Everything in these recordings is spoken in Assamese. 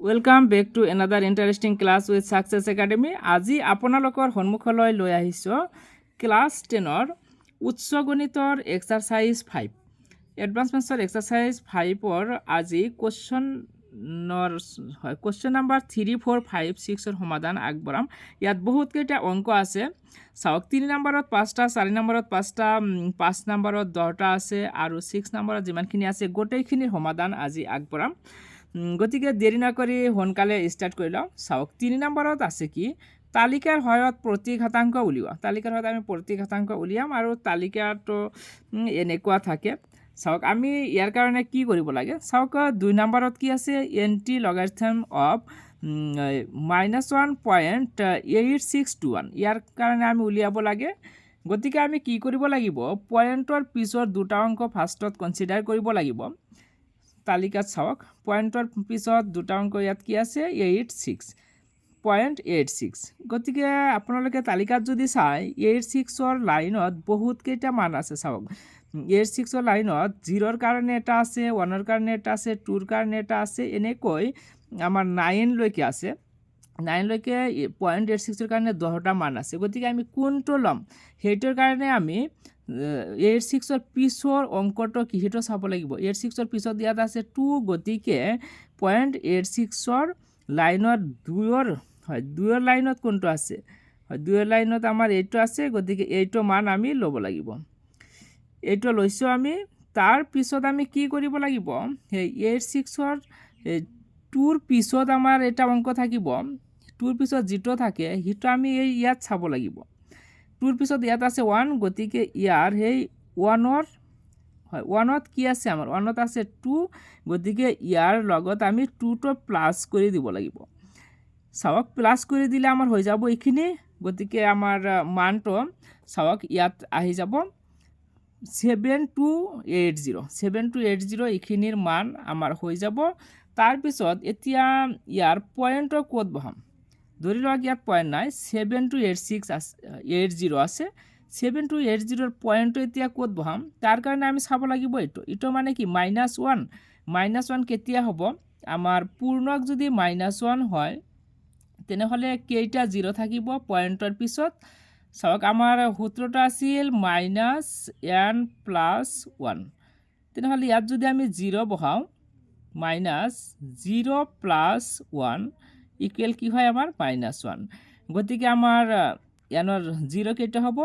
Welcome back to another interesting class with Success Academy. আজি আপোনালোকৰ সন্মুখলৈ লৈ আহিছো ক্লাস 10ৰ উচ্চ গণিতৰ এক্সাৰসাইজ 5 এডভান্স ম্যাথছৰ এক্সাৰসাইজ 5ৰ আজি কোৱেশ্চন নাম্বাৰ 3 4 5 6ৰ সমাধান আগবঢ়াম। ইয়াত বহুত কেইটা অংক আছে। চাওক 3 নম্বৰত 5টা, 4 নম্বৰত 5টা, 5 নম্বৰত 10টা আছে আৰু 6 নম্বৰত যিমানখিনি আছে গোটেইখিনিৰ সমাধান আজি আগবঢ়াম। গতিকে দেৰি নকৰি সোনকালে ষ্টাৰ্ট কৰি লওঁ। চাওক 3 নম্বৰত আছে কি তালিকাৰ সহায়ত প্ৰতি ঘাতাংক উলিওৱা। তালিকাৰ সহায়ত আমি প্ৰতি ঘাতাংক উলিয়াম আৰু তালিকাটো এনেকুৱা থাকে। চাওক আমি ইয়াৰ কাৰণে কি কৰিব লাগে। চাওক 2 নম্বৰত কি আছে এন্টি লগাৰিথম অফ -1.8621 ইয়াৰ কাৰণে আমি উলিয়াব লাগে। গতিকে আমি কি কৰিব লাগিব পয়েন্টৰ পিছৰ দুটা অংক ফাৰ্ষ্টত কনসিডাৰ কৰিব লাগিব। তালিকাত চাওক পয়েন্টৰ পিছত দুটা অংক ইয়াত কি আছে 86.86। গতিকে আপোনালোকে তালিকাত যদি চাই 86ৰ লাইনত বহুত কেইটা মান আছে। চাওক 86ৰ লাইনত 0ৰ কাৰণে এটা আছে, 1ৰ কাৰণে এটা আছে, 2ৰ কাৰণে এটা আছে, এনেকৈ আমাৰ 9 লৈকে আছে। 9 লৈকে 0.86ৰ কাৰণে 10টা মান আছে। গতিকে আমি কোনটো ল'ম সেইটোৰ কাৰণে আমি 86ৰ পিছৰ অংকটো কি হেটো চাব লাগিব। 86ৰ পিছত ইয়াত আছে 2, গতিকে 0.86ৰ লাইনত 2ৰ লাইনত কোনটো আছে 2ৰ লাইনত আমাৰ এইটো আছে। গতিকে এইটো মান আমি ল'ব লাগিব। এইটো লৈছো আমি। তাৰ পিছত আমি কি কৰিব লাগিব এই 86ৰ 2ৰ পিছত আমাৰ এটা অংক থাকিব। 2ৰ পিছত যেটো থাকে হেটো আমি এই ইয়াত চাব লাগিব। 2ৰ পিছত ইয়াত আছে 1, গতিকে ইয়াৰ সেই 1ত কি আছে আমাৰ 1ত আছে 2, গতিকে ইয়াৰ লগত আমি 2টো প্লাস কৰি দিব লাগিব। চাওক প্লাস কৰি দিলে আমাৰ হৈ যাব এইখিনি। গতিকে আমাৰ মানটো চাওক ইয়াত আহি যাব 7280 এইখিনিৰ মান আমাৰ হৈ যাব। তাৰ পিছত এতিয়া ইয়াৰ পয়েন্টৰ কোড বহাম। ধৰি লওক ইয়াত পয়েন্ট নাই, 7280 আছে। 7280ৰ পয়েন্টটো এতিয়া কোড বহাম। তাৰ কাৰণে আমি চাব লাগিব এইটো মানে কি -1 -1 কেতিয়া হ'ব আমাৰ পূৰ্ণক যদি -1 হয় তেনেহলে কেইটা 0 থাকিব পয়েন্টৰ পিছত। চাওক আমাৰ সূত্ৰটো আছিল -n+1 তেনেহলে ইয়াত যদি আমি 0 বহাও -0+1 ইকুৱেল কি হয় আমাৰ -1। গতিকে আমাৰ এনৰ 0 কেইটা হ'ব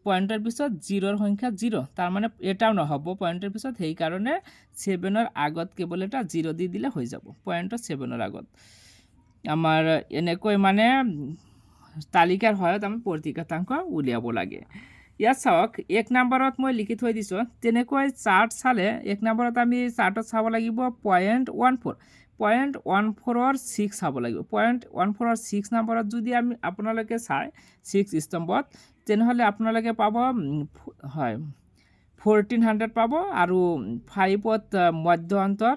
পয়েন্টৰ পিছত 0ৰ সংখ্যা 0, তাৰ মানে এটাও নহব পয়েন্টৰ পিছত। সেই কাৰণে 7ৰ আগত কেৱল এটা 0 দি দিলে হৈ যাব পয়েন্টৰ 7ৰ আগত। আমাৰ এনেকৈ মানে তালিকাৰ সহায়ত আমি প্ৰতি ঘাতাংক উলিয়াব লাগে। ইয়াত চাওক 1 নম্বৰত মই লিখি থৈ দিছো। তেনেকৈ চাৰ্ট চালে 1 নম্বৰত আমি চাৰ্টত চাব লাগিব 0.14ৰ 6 চাব লাগিব। 0.14ৰ 6 নম্বৰত যদি আমি আপোনালোকে চাই 6 স্তম্ভত তেনেহলে আপোনালোকে পাব 1400 পাব আৰু 5ত মধ্য অন্তৰ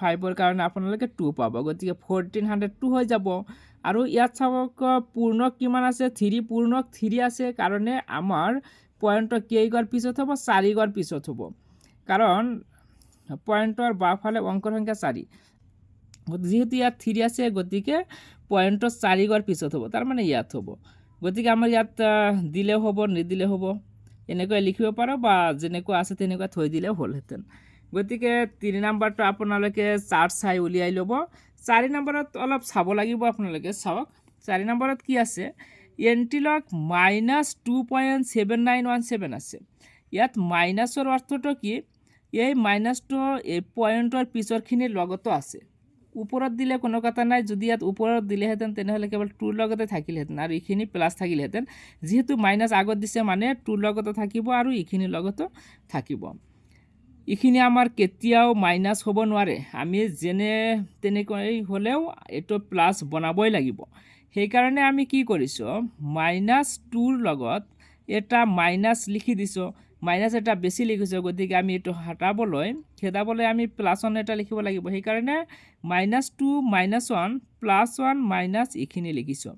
5ৰ কাৰণে আপোনালোকে 2 পাব। গতিকে 1402 হৈ যাব। আৰু ইয়াত চাওক পূৰ্ণক কিমান আছে 3, পূৰ্ণক 3 আছে কাৰণে আমাৰ পয়েন্টৰ কেইগৰ পিছত হ'ব 4 গৰ পিছত হ'ব, কাৰণ পয়েন্টৰ বাওফালে অংকৰ সংখ্যা 4। যেহেতু ইয়াত 3 আছে গতিকে পয়েন্টৰ 4 গৰ পিছত হ'ব, তাৰ মানে ইয়াত হ'ব। গতিকে আমাৰ ইয়াত দিলেও হ'ব নিদিলে হ'ব, এনেকৈ লিখিব পাৰো বা যেনেকুৱা আছে তেনেকুৱা থৈ দিলেও হ'লহেঁতেন। গতিকে 3 নম্বৰটো আপোনালোকে চাৰ্ট চাই উলিয়াই ল'ব। 4 নম্বৰত অলপ চাব লাগিব আপোনালোকে। চাওক 4 নম্বৰত কি আছে এন্টিলগ -2.7917 আছে। ইয়াত মাইনাছৰ অৰ্থটো কি এই মাইনাছটো এই পয়েন্টৰ পিছৰখিনিৰ লগতো আছে। ওপৰত দিলে কোনো কথা নাই, যদি ইয়াত ওপৰত দিলেহেঁতেন তেনেহলে কেৱল 2ৰ লগতে থাকিলহেঁতেন আৰু এইখিনি প্লাস থাকিলহেঁতেন। যেহেতু মাইনাছ আগত দিছে মানে 2ৰ লগতো থাকিব আৰু এইখিনিৰ লগতো থাকিব। এইখিনি আমাৰ কেতিয়াও মাইনাছ হ'ব নোৱাৰে, আমি যেনে তেনেকৈ হ'লেও এইটো প্লাস বনাবই লাগিব। সেইকাৰণে আমি কি কৰিছোঁ -2ৰ লগত এটা মাইনাছ লিখি দিছোঁ, মাইনাছ এটা বেছি লিখিছোঁ। গতিকে আমি এইটো খেদাবলৈ আমি +1 এটা লিখিব লাগিব। সেইকাৰণে -2 -1 +1 মাইনাছ এইখিনি লিখিছোঁ।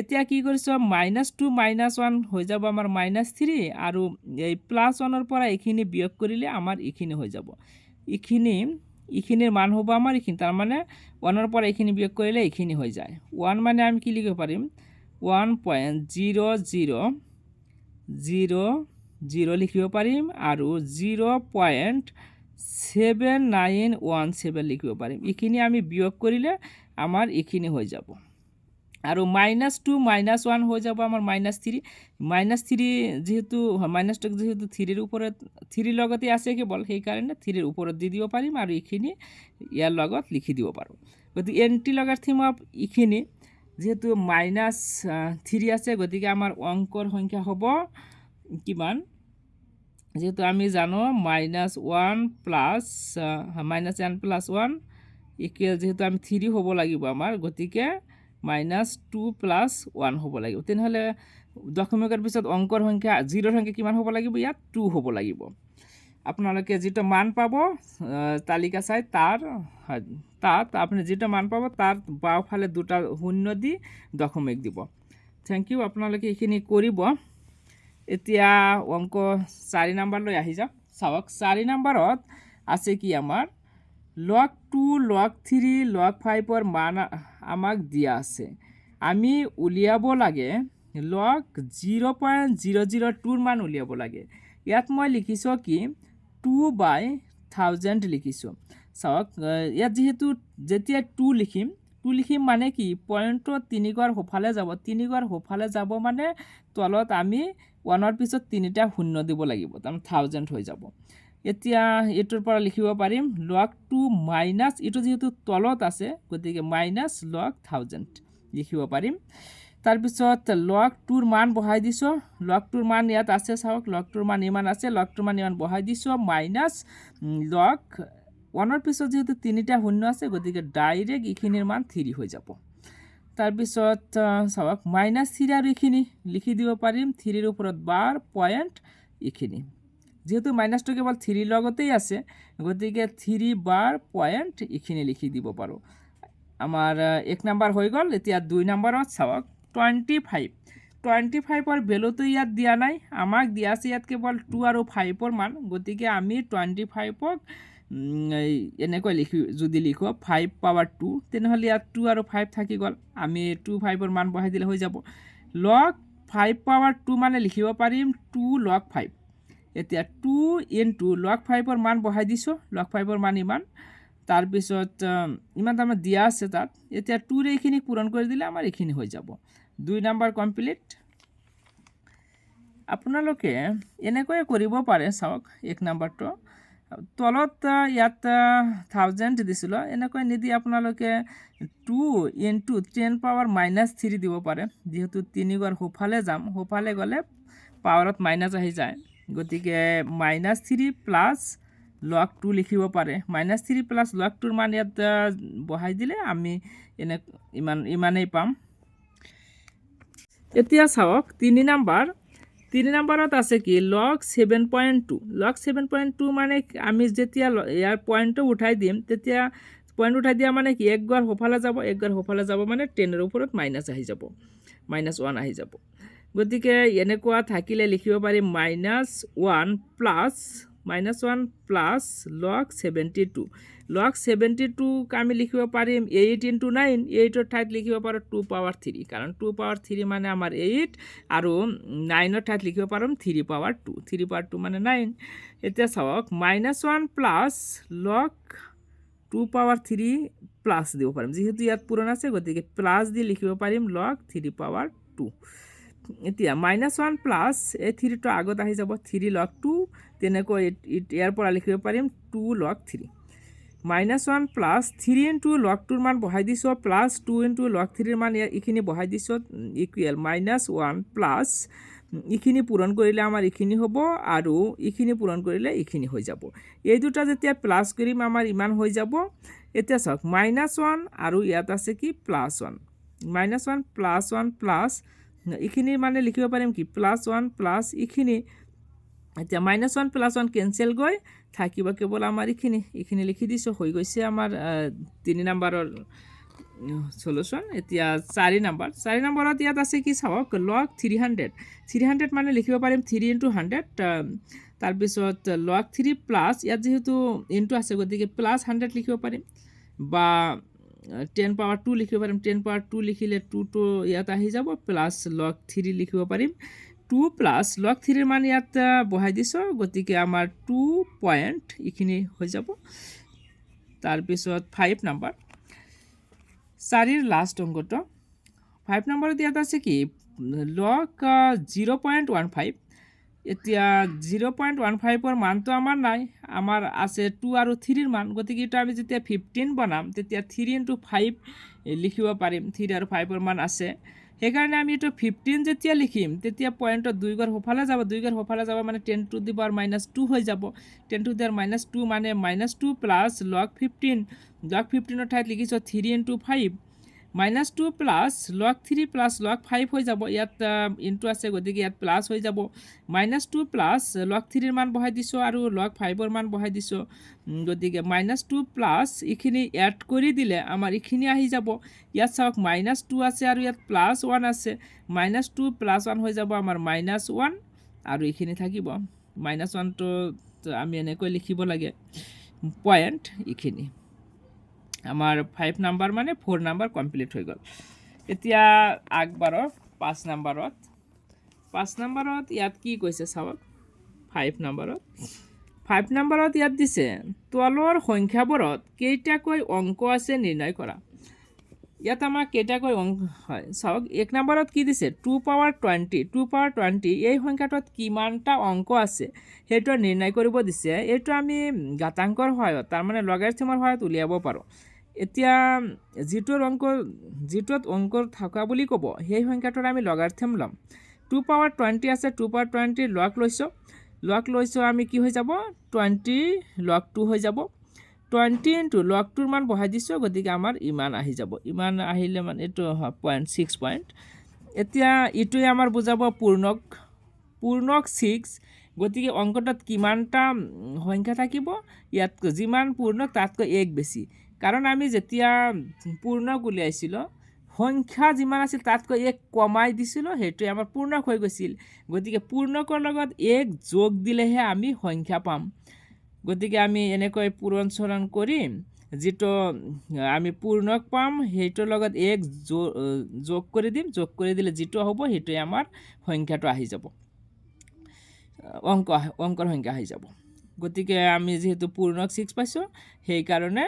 এতিয়া কি কৰিছোঁ -2 -1 হৈ যাব আমাৰ -3 আৰু এই +1ৰ পৰা এইখিনি বিয়োগ কৰিলে আমাৰ এইখিনি হৈ যাব। এইখিনি এইখিনিৰ মান হ'ব আমাৰ এইখিনি, তাৰমানে 1ৰ পৰা এইখিনি বিয়োগ কৰিলে এইখিনি হৈ যায়। 1 মানে আমি কি লিখিব পাৰিম 1.0000 লিখিব পাৰিম আৰু 0.7917 লিখিব পাৰিম। এইখিনি আমি বিয়োগ কৰিলে আমাৰ এইখিনি হৈ যাব আৰু -2 -1 হৈ যাব আমাৰ -3 -3 যেহেতু -2 যেহেতু 3ৰ ওপৰত 3ৰ লগতে আছে কেৱল সেইকাৰণে 3ৰ ওপৰত দি দিব পাৰিম আৰু এইখিনি ইয়াৰ লগত লিখি দিব পাৰোঁ। গতিকে এণ্টি লগাৰিথম অফ এইখিনি যেহেতু -3 আছে গতিকে আমাৰ অংকৰ সংখ্যা হ'ব কিমান, যেহেতু আমি জানো -1 প্লাছ -n+1 ইকুৱেল যেহেতু আমি 3 হ'ব লাগিব আমাৰ, গতিকে -2 + 1 হ'ব লাগিব। তেনেহ'লে দশমিকৰ পিছত অংকৰ সংখ্যা 0ৰ সংখ্যা কিমান হ'ব লাগিব, ইয়াত 2 হ'ব লাগিব। আপোনালোকে যিটো মান পাব তালিকা চাই তাত আপুনি যিটো মান পাব তাৰ বাওঁফালে দুটা শূন্য দি দশমিক দিব। থেংক ইউ, আপোনালোকে এইখিনি কৰিব। এতিয়া অংক 4 নম্বৰলৈ আহি যাওক। চাওক 4 নম্বৰত আছে কি আমাৰ log 2 log 3 log 5ৰ মান আমাক দিয়া আছে। আমি উলিয়াব লাগে log 0.002ৰ মান উলিয়াব লাগে। ইয়াত মই লিখিছোঁ কি 2/1000 লিখিছোঁ। চাওক ইয়াত যেহেতু যেতিয়া 2 লিখিম মানে কি পইণ্টত 3 ঘৰ সোঁফালে যাব, 3 ঘৰ সোঁফালে যাব মানে তলত আমি 1ৰ পিছত 3টা শূন্য দিব লাগিব, তাৰমানে 1000 হৈ যাব। এতিয়া এইটোৰ পৰা লিখিব পাৰিম log 2 মাইনাছ এইটো যেহেতু তলত আছে গতিকে -log 1000 লিখিব পাৰিম। তাৰপিছত log 2ৰ মান বহাই দিছোঁ, log 2ৰ মান ইয়াত আছে চাওক, log 2ৰ মান ইমান আছে, log 2ৰ মান ইমান বহাই দিছোঁ মাইনাছ log 1ৰ পিছত যেহেতু 3টা শূন্য আছে গতিকে ডাইৰেক্ট এইখিনিৰ মান 3 হৈ যাব। তাৰপিছত চাওক -3 আৰু এইখিনি লিখি দিব পাৰিম 3ৰ ওপৰত বাৰ পইণ্ট এইখিনি, যেহেতু -টো কেৱল 3ৰ লগতেই আছে গতিকে 3 বাৰ পইণ্ট এইখিনি লিখি দিব পাৰোঁ। আমাৰ 1 নম্বৰ হৈ গ'ল। এতিয়া 2 নম্বৰত চাওক 25ৰ ভেলুটো ইয়াত দিয়া নাই, আমাক দিয়া আছে ইয়াত কেৱল 2 আৰু 5ৰ মান, গতিকে আমি 25ক এনেকৈ যদি লিখোঁ 5 পাৱাৰ 2 তেনেহ'লে ইয়াত 2 আৰু 5 থাকি গ'ল, আমি 2 5ৰ মান বহাই দিলে হৈ যাব। log 5 পাৱাৰ 2 মানে লিখিব পাৰিম 2 log 5। এতিয়া 2 into log 5ৰ মান বহাই দিছোঁ, log 5ৰ মান ইমান, তাৰপিছত ইমান তাৰমানে দিয়া আছে তাত। এতিয়া 2ৰে এইখিনি পূৰণ কৰি দিলে আমাৰ এইখিনি হৈ যাব। 2 নম্বৰ কমপ্লিট। আপোনালোকে এনেকৈ কৰিব পাৰে। চাওক 1 নম্বৰটো তলত ইয়াত 1000 দিছিলোঁ, এনেকৈ নিদি আপোনালোকে 2 into 10 পাৱাৰ -3 দিব পাৰে। যেহেতু 3 ঘৰ সোঁফালে যাম, সোঁফালে গ'লে পাৱাৰত মাইনাছ আহি যায়, গতিকে -3 প্লাছ log 2 লিখিব পাৰে। -3 প্লাছ log 2ৰ মান ইয়াত বহাই দিলে আমি ইমানেই পাম। এতিয়া চাওক 3 নম্বৰত আছে কি log 7.2। log 7.2 মানে আমি যেতিয়া ইয়াৰ পইণ্টটো উঠাই দিম তেতিয়া পইণ্ট উঠাই দিয়া মানে কি 1 ঘৰ সোঁফালে যাব, 1 ঘৰ সোঁফালে যাব মানে 10ৰ ওপৰত মাইনাছ আহি যাব, -1 আহি যাব। গতিকে এনেকুৱা থাকিলে লিখিব পাৰিম -1 প্লাছ log 72। log 72ক আমি লিখিব পাৰিম 8 into 9, 8ৰ ঠাইত লিখিব পাৰোঁ 2 পাৱাৰ 3, কাৰণ 2 পাৱাৰ 3 মানে আমাৰ 8 আৰু 9ৰ ঠাইত লিখিব পাৰিম 3 পাৱাৰ 2, 3 পাৱাৰ 2 মানে 9। এতিয়া চাওক -1 প্লাছ log 2 পাৱাৰ 3 প্লাছ দিব পাৰিম, যেহেতু ইয়াত পূৰণ আছে গতিকে প্লাছ দি লিখিব পাৰিম log 3 পাৱাৰ 2। এতিয়া -1 প্লাছ এই 3টো আগত আহি যাব 3 log 2, তেনেকৈ ইয়াৰ পৰা লিখিব পাৰিম 2 log 3। -1 প্লাছ 3 into log 2ৰ মান বহাই দিছোঁ, প্লাছ 2 into log 3ৰ মান এইখিনি বহাই দিছোঁ ইকুৱেল -1 প্লাছ এইখিনি পূৰণ কৰিলে আমাৰ এইখিনি হ'ব আৰু এইখিনি পূৰণ কৰিলে এইখিনি হৈ যাব। এই দুটা যেতিয়া প্লাছ কৰিম আমাৰ ইমান হৈ যাব। এতিয়া চাওক -1 আৰু ইয়াত আছে কি +1, -1 +1 প্লাছ এইখিনি মানে লিখিব পাৰিম কি +1 প্লাছ এইখিনি। এতিয়া -1 + 1 কেঞ্চেল গৈ থাকিব কেৱল আমাৰ এইখিনি লিখি দিছোঁ, হৈ গৈছে আমাৰ 3 নম্বৰৰ সলিউশ্যন। এতিয়া 4 নম্বৰত ইয়াত আছে কি চাওক log 300 মানে লিখিব পাৰিম 3 into 100, তাৰপিছত log 3 প্লাছ ইয়াত যেহেতু ইনটু আছে গতিকে প্লাছ 100 লিখিব পাৰিম বা 10 পাৱাৰ 2 লিখিব পাৰিম 10 পাৱাৰ 2 লিখিলে 2 তো ইয়াত আহি যাব প্লাছ log 3 লিখিব পাৰিম 2 প্লাছ log 3 ৰ মান ইয়াত বহাই দিছো গতিকে আমাৰ 2 পইণ্ট ইখিনি হৈ যাব তাৰপিছত 5 নম্বৰ 4 ৰ লাষ্ট অংকটো 5 নম্বৰত ইয়াত আছে কি log 0.15 এতিয়া 0.15 ৰ মানটো আমাৰ নাই আমাৰ আছে 2 আৰু 3 ৰ মান গতিকে এটা আমি যেতিয়া 15 বনাম তেতিয়া 3 * 5 লিখিব পাৰিম 3 আৰু 5 ৰ মান আছে সেইকাৰণে আমি এটো 15 যেতিয়া লিখিম তেতিয়া পয়েন্টৰ 2 গৰ হফালে যাব 2 গৰ হফালে যাব মানে 10 টু দি পাৱাৰ -2 হৈ যাব 10 টু দি পাৱাৰ -2 মানে -2 প্লাস log 15 ৰ ঠাইত লিখিছো 3 * 5 -2 প্লাস log 3 প্লাস log 5 হৈ যাব ইয়াত ইনটু আছে গতিকে ইয়াত প্লাস হৈ যাব -2 প্লাস log 3 ৰ মান বহাই দিছো আৰু log 5 ৰ মান বহাই দিছো গতিকে -2 প্লাস ইখিনি এড কৰি দিলে আমাৰ ইখিনি আহি যাব ইয়াত চাওক -2 আছে আৰু ইয়াত +1 আছে -2 +1 হৈ যাব আমাৰ -1 আৰু ইখিনি থাকিব -1 তো আমি এনেকৈ লিখিব লাগে পয়েন্ট ইখিনি আমাৰ 5 নাম্বাৰ মানে 4 নাম্বাৰ কমপ্লিট হৈ গল এতিয়া আগবাৰ 5 নাম্বাৰত ইয়াত কি কৈছে চাওক 5 নাম্বাৰত ইয়াত দিছে তলৰ সংখ্যাবোৰত কেইটাকৈ অংক আছে নিৰ্ণয় কৰা ইয়াত আমাৰ কেইটাকৈ অংক হয় চাওক 1 নাম্বাৰত কি দিছে 2 পাৱাৰ 20 এই সংখ্যাটোত কিমানটা অংক আছে হেটো নিৰ্ণয় কৰিব দিছে এটো আমি ঘাতাংকৰ সহায়ত তাৰ মানে লগাৰিথমৰ সহায়ত উলিয়াব পাৰো এতিয়া যিটোত অংক থকা বুলি ক'ব সেই সংখ্যাটোৰ আমি লগাৰিথম লম 2 পাৱাৰ 20 আছে 2 পাৱাৰ 20 লগ লৈছো আমি কি হৈ যাব 20 log 2 হৈ যাব 20 into log 2 ৰ মান বহাই দিছো গতিকে আমাৰ ইমান আহি যাব ইমান আহিলে মানে এটো 0.6 পইণ্ট এতিয়া ইটোই আমাৰ বুজাব পূৰ্ণক 6 গতিকে অংকটোত কিমানটা সংখ্যা থাকিব ইয়াত যিমান পূৰ্ণক তাতকৈ এক বেছি কাৰণ আমি যেতিয়া পূৰ্ণক উলিয়াইছিল সংখ্যা যিমান আছিল তাতকৈ এক কমাই দিছিল হেতু আমাৰ পূৰ্ণক হৈ গৈছিল গতিকে পূৰ্ণকৰ লগত এক যোগ দিলেহে আমি সংখ্যা পাম গতিকে আমি এনেকৈ পূৰণচৰণ কৰিম যেটো আমি পূৰ্ণক পাম হেটোৰ লগত এক যোগ কৰি দিম যোগ কৰি দিলে যেটো হ'ব হেটোই আমাৰ সংখ্যাটো আহি যাব অংকৰ সংখ্যা আহি যাব গতিকে আমি যেহেতু পূৰ্ণক 6 পাইছো সেই কাৰণে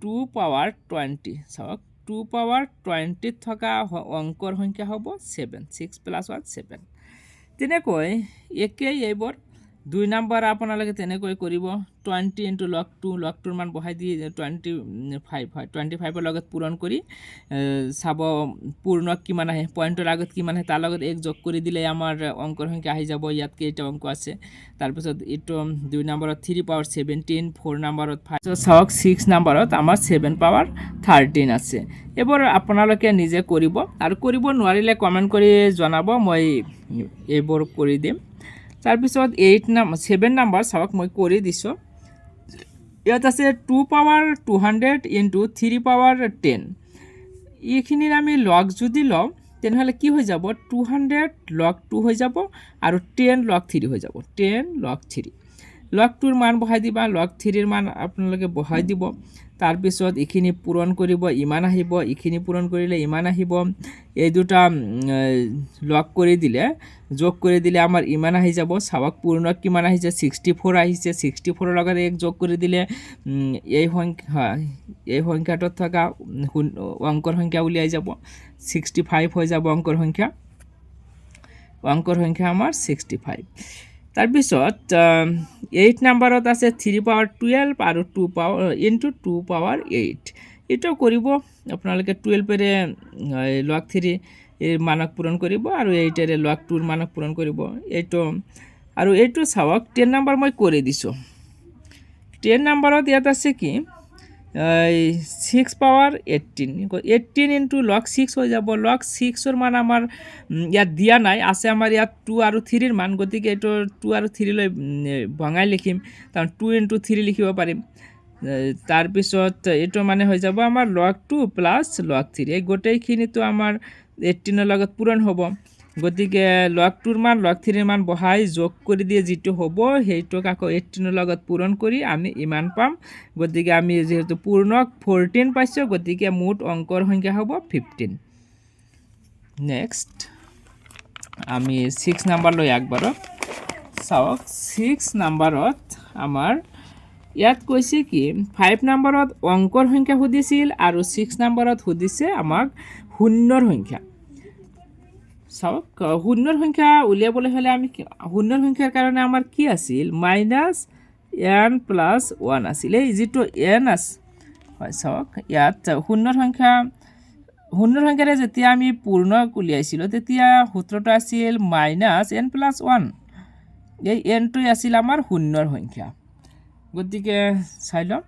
2 পাৱাৰ 20 চাওক 2 পাৱাৰ 20 থকা অংকৰ সংখ্যা হ'ব 7 6 + 1 7 তেনেকৈ একেই এইবোৰ 2 নম্বৰ আপোনালোকে তেনেকৈ কৰিব 20 into log 2 ৰ মান বহাই দি 25 হয় 25 ৰ লগত পূৰণ কৰি চাব পূৰ্ণক কিমান আহে পইণ্টৰ আগত কিমান আহে তাৰ লগত এক যোগ কৰি দিলে আমাৰ অংকৰ সংখ্যা আহি যাব ইয়াত কেইটা অংক আছে তাৰ পিছত ইটো 2 নম্বৰত 3 পাৱাৰ 17 4 নম্বৰত 5 চাওক 6 নম্বৰত আমাৰ 7 পাৱাৰ 13 আছে এবাৰ আপোনালোকে নিজে কৰিব আৰু কৰিব নোৱাৰিলে কমেন্ট কৰি জনাব মই এইবোৰ কৰি দিম তাৰপিছত 7 নম্বৰ চাওক মই কৰি দিছো ইয়াত আছে 2 পাৱাৰ 200 into 3 পাৱাৰ 10 এইখিনিৰ আমি লগ যদি লওঁ তেনেহলে কি হৈ যাব 200 log 2 হৈ যাব আৰু 10 log 3 হৈ যাব 10 log 3 log 2 ৰ মান বহাই দিবা log 3 ৰ মান আপোনালোকে বহাই দিব তাৰ পিছত ইখিনি পূৰণ কৰিব ইমান আহিব ইখিনি পূৰণ কৰিলে ইমান আহিব এই দুটা লগ কৰি দিলে যোগ কৰি দিলে আমাৰ ইমান আহি যাব চাওক পূৰ্ণক কিমান আহিছে 64 আহিছে 64 ৰ লগত এক যোগ কৰি দিলে এই সংখ্যাটোত থকা অংকৰ সংখ্যা উলিয়াই যাব 65 হৈ যাব অংকৰ সংখ্যা আমাৰ 65 তাৰপিছত 8 নম্বৰত আছে 3 পাৱাৰ 12 আৰু 2 পাৱাৰ into 2 পাৱাৰ 8 এটো কৰিব আপোনালোকে 12 এৰে log 3 এৰ মানক পূৰণ কৰিব আৰু 8 এৰে log 2 ৰ মানক পূৰণ কৰিব এইটো চাওক 10 নম্বৰ মই কৰি দিছো 10 নম্বৰত ইয়াত আছে কি 6 পাৱাৰ 18 into log 6 হৈ যাব log 6 ৰ মান আমাৰ ইয়াত দিয়া নাই আছে আমাৰ ইয়াত 2 আৰু 3 ৰ মান গতিকে এটো 2 আৰু 3 লৈ ভঙাই লিখিম কাৰণ 2 into 3 লিখিব পাৰিম তাৰ পিছত এটো মানে হৈ যাব আমাৰ log 2 plus log 3 এই গোটেইখিনি তো আমাৰ 18 ৰ লগত পূৰণ হ'ব গতিকে লগ 2ৰ মান লগ 3ৰ মান বহাই যোগ কৰি দিয়ে যিটো হ'ব সেইটোক আকৌ 18ৰ লগত পূৰণ কৰি আমি ইমান পাম। গতিকে আমি যেহেতু পূৰ্ণক 14 পাইছোঁ, গতিকে মুঠ অংকৰ সংখ্যা হ'ব 15। নেক্সট আমি 6 নাম্বাৰলৈ আগবাঢ়ো। চাওক 6 নাম্বাৰত আমাৰ ইয়াত কৈছে কি 5 নাম্বাৰত অংকৰ সংখ্যা সুধিছিল আৰু 6 নাম্বাৰত সুধিছে আমাক শূন্যৰ সংখ্যা। চাওক শূন্যৰ সংখ্যা উলিয়াবলৈ হ'লে আমি শূন্যৰ সংখ্যাৰ কাৰণে আমাৰ কি আছিল -n+1 আছিল। এই যিটো n আছে হয়, চাওক ইয়াত শূন্যৰ সংখ্যাৰে যেতিয়া আমি পূৰ্ণক উলিয়াইছিলোঁ তেতিয়া সূত্ৰটো আছিল -n+1। এই nটোই আছিল আমাৰ শূন্যৰ সংখ্যা। গতিকে চাই লওঁ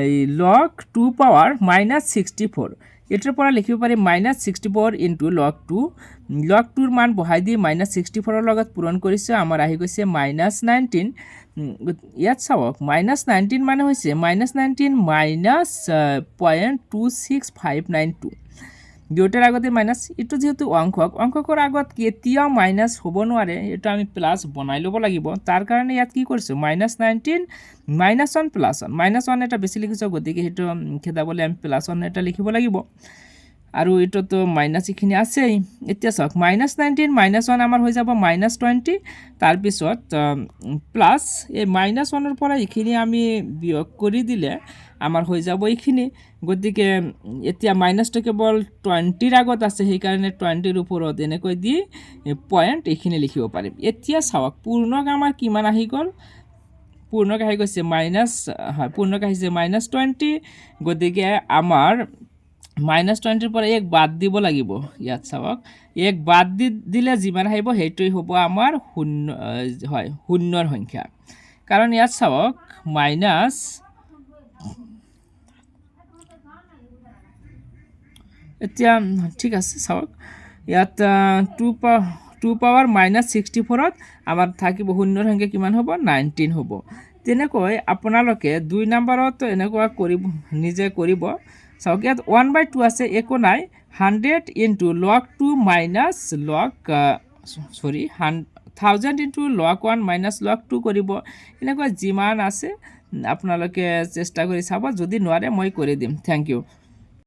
এই log 2 পাৱাৰ -64 এটাৰ পৰা লিখিব পাৰি -64 * log 2। log 2ৰ মান বহাই দি -64ৰ লগত পূৰণ কৰিছে, আমাৰ আহি গৈছে -19। ইয়াত চাওক -19 মানে হৈছে -19 -0.26592। দুটাৰ আগতে মাইনাছ, এইটো যেহেতু অংকৰ আগত কেতিয়াও মাইনাছ হ'ব নোৱাৰে, এইটো আমি প্লাছ বনাই ল'ব লাগিব। তাৰ কাৰণে ইয়াত কি কৰিছোঁ -19 -1 +1 -1 এটা বেছি লিখিছোঁ, গতিকে সেইটো খেদাবলৈ আমি +1 এটা লিখিব লাগিব। আৰু এইটোতো মাইনাছ এইখিনি আছেই। এতিয়া চাওক -19 -1 আমাৰ হৈ যাব -20। তাৰপিছত প্লাছ এই -1ৰ পৰা এইখিনি আমি বিয়োগ কৰি দিলে আমাৰ হৈ যাব এইখিনি। গতিকে এতিয়া মাইনাছটো কেৱল 20ৰ আগত আছে, সেইকাৰণে 20ৰ ওপৰত এনেকৈ দি পইণ্ট এইখিনি লিখিব পাৰিম। এতিয়া চাওক পূৰ্ণক আমাৰ কিমান আহি গ'ল, পূৰ্ণক আহি গৈছে পূৰ্ণক আহিছে -20। গতিকে আমাৰ -20ৰ পৰা 1 বাদ দিব লাগিব। ইয়াত চাওক 1 বাদ দিলে যিমান আহিব সেইটোৱে হ'ব আমাৰ শূন্যৰ সংখ্যা। কাৰণ ইয়াত চাওক এতিয়া ঠিক আছে, চাওক ইয়াত 2 পাৱাৰ -64ত আমাৰ থাকিব শূন্যৰ সংখ্যা কিমান হ'ব 19 হ'ব। তেনেকৈ আপোনালোকে 2 নম্বৰত এনেকুৱা নিজে কৰিব। চাওক ইয়াত 1/2 আছে, একো নাই। 100 * log 2 - log 1000 * log 1 - log 2 কৰিব। এনেকুৱা যিমান আছে আপোনালোকে চেষ্টা কৰি চাব, যদি নোৱাৰে মই কৰি দিম। Thank U.